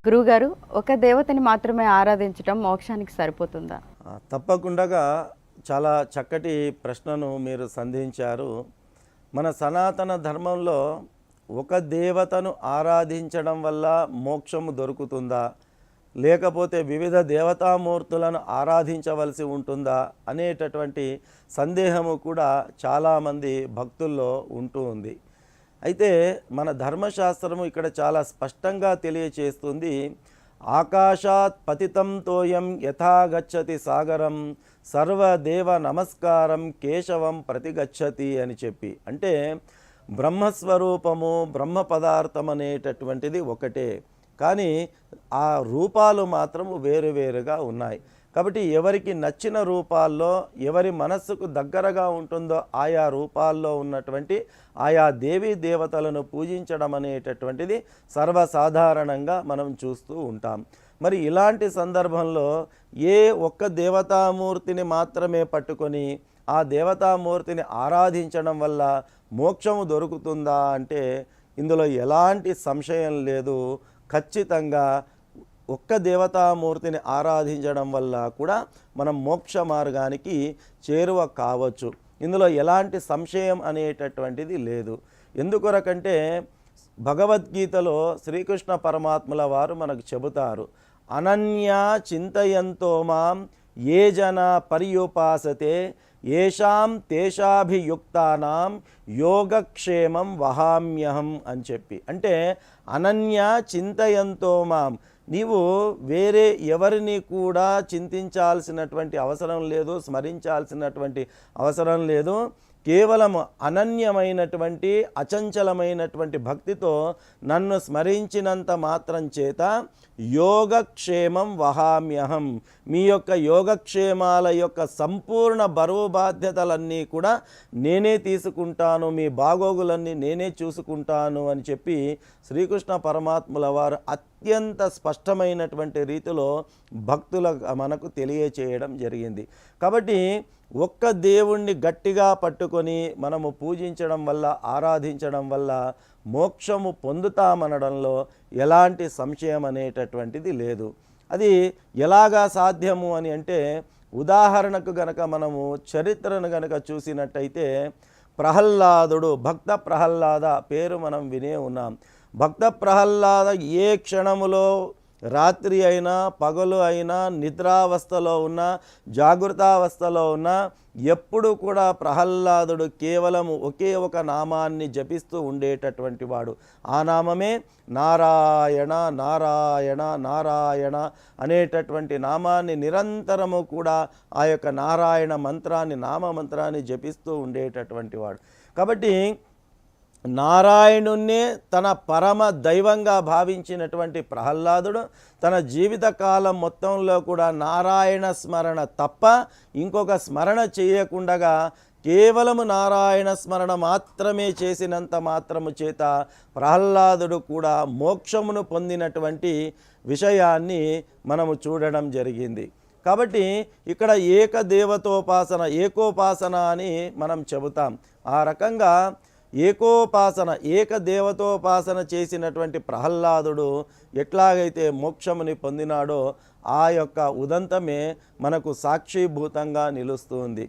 గురువుగారు, ఒక దేవతని మాత్రమే ఆరాధించటం మోక్షానికి సరిపోతుందా? తప్పకుండా చాలా చక్కటి ప్రశ్నను మీరు సంధించారు. మన సనాతన ధర్మంలో ఒక దేవతను ఆరాధించడం వల్ల మోక్షము దొరుకుతుందా? లేకపోతే వివిధ దేవతామూర్తులను ఆరాధించవలసి ఉంటుందా? అనేటటువంటి సందేహము కూడా చాలామంది భక్తుల్లో ఉంటూ ఉంది. అయితే మన ధర్మశాస్త్రము ఇక్కడ చాలా స్పష్టంగా తెలియచేస్తుంది. ఆకాశాత్ పతితం తోయం యథా గచ్చతి సాగరం సర్వదేవ నమస్కారం కేశవం ప్రతిగచ్చతి అని చెప్పి, అంటే బ్రహ్మస్వరూపము బ్రహ్మ పదార్థం అనేటటువంటిది ఒకటే, కానీ ఆ రూపాలు మాత్రము వేరువేరుగా ఉన్నాయి. కాబట్టి ఎవరికి నచ్చిన రూపాల్లో ఎవరి మనస్సుకు దగ్గరగా ఉంటుందో ఆయా రూపాల్లో ఉన్నటువంటి ఆయా దేవీ దేవతలను పూజించడం అనేటటువంటిది సర్వసాధారణంగా మనం చూస్తూ ఉంటాం. మరి ఇలాంటి సందర్భంలో ఏ ఒక్క దేవతామూర్తిని మాత్రమే పట్టుకొని ఆ దేవతామూర్తిని ఆరాధించడం వల్ల మోక్షము దొరుకుతుందా అంటే ఇందులో ఎలాంటి సంశయం లేదు. ఖచ్చితంగా ఒక్క దేవతామూర్తిని ఆరాధించడం వల్ల కూడా మనం మోక్ష మార్గానికి చేరువ కావచ్చు. ఇందులో ఎలాంటి సంశయం అనేటటువంటిది లేదు. ఎందుకొరకంటే భగవద్గీతలో శ్రీకృష్ణ పరమాత్ముల వారు మనకు చెబుతారు, అనన్యా చింతయంతో మాం ఏ జన పర్యుపాసతే ఏషాం తేషాభియుక్తానాం యోగక్షేమం వహామ్యహం అని చెప్పి, అంటే అనన్య చింతయంతో మాం, నీవు వేరే ఎవరిని కూడా చింతించాల్సినటువంటి అవసరం లేదు, స్మరించాల్సినటువంటి అవసరం లేదు. కేవలం అనన్యమైనటువంటి అచంచలమైనటువంటి భక్తితో నన్ను స్మరించినంత మాత్రం చేత యోగక్షేమం వహామ్యహం, మీ యొక్క యోగక్షేమాల యొక్క సంపూర్ణ బరువు బాధ్యతలన్నీ కూడా నేనే తీసుకుంటాను, మీ బాగోగులన్నీ నేనే చూసుకుంటాను అని చెప్పి శ్రీకృష్ణ పరమాత్ముల వారు అత్యంత స్పష్టమైనటువంటి రీతిలో భక్తులకు మనకు తెలియచేయడం జరిగింది. కాబట్టి ఒక్క దేవుణ్ణి గట్టిగా పట్టుకొని మనము పూజించడం వల్ల ఆరాధించడం వల్ల మోక్షము పొందుతామనడంలో ఎలాంటి సంశయం అనేటటువంటిది లేదు. అది ఎలాగా సాధ్యము అని అంటే, ఉదాహరణకు గనక మనము చరిత్రను గనక చూసినట్టయితే ప్రహ్లాదుడు, భక్త ప్రహ్లాద పేరు మనం వినే ఉన్నాం. భక్త ప్రహ్లాద ఏ క్షణములో రాత్రి అయినా పగలు అయినా నిద్రావస్థలో ఉన్న జాగృతావస్థలో ఉన్న ఎప్పుడు కూడా ప్రహ్లాదుడు కేవలము ఒకే ఒక నామాన్ని జపిస్తూ ఉండేటటువంటి వాడు. ఆ నామమే నారాయణ నారాయణ నారాయణ అనేటటువంటి నామాన్ని నిరంతరము కూడా ఆ యొక్క నారాయణ మంత్రాన్ని నామమంత్రాన్ని జపిస్తూ ఉండేటటువంటి వాడు. కాబట్టి నారాయణున్నే తన పరమ దైవంగా భావించినటువంటి ప్రహ్లాదుడు తన జీవితకాలం మొత్తంలో కూడా నారాయణ స్మరణ తప్ప ఇంకొక స్మరణ చేయకుండగా కేవలము నారాయణ స్మరణ మాత్రమే చేసినంత మాత్రము చేత ప్రహ్లాదుడు కూడా మోక్షమును పొందినటువంటి విషయాన్ని మనము చూడడం జరిగింది. కాబట్టి ఇక్కడ ఏకదేవతోపాసన, ఏకోపాసన అని మనం చెబుతాం. ఆ రకంగా ఏకోపాసన, ఏకదేవతోపాసన చేసినటువంటి ప్రహ్లాదుడు ఎట్లాగైతే మోక్షముని పొందినాడో ఆ యొక్క ఉదంతమే మనకు సాక్షిభూతంగా నిలుస్తుంది.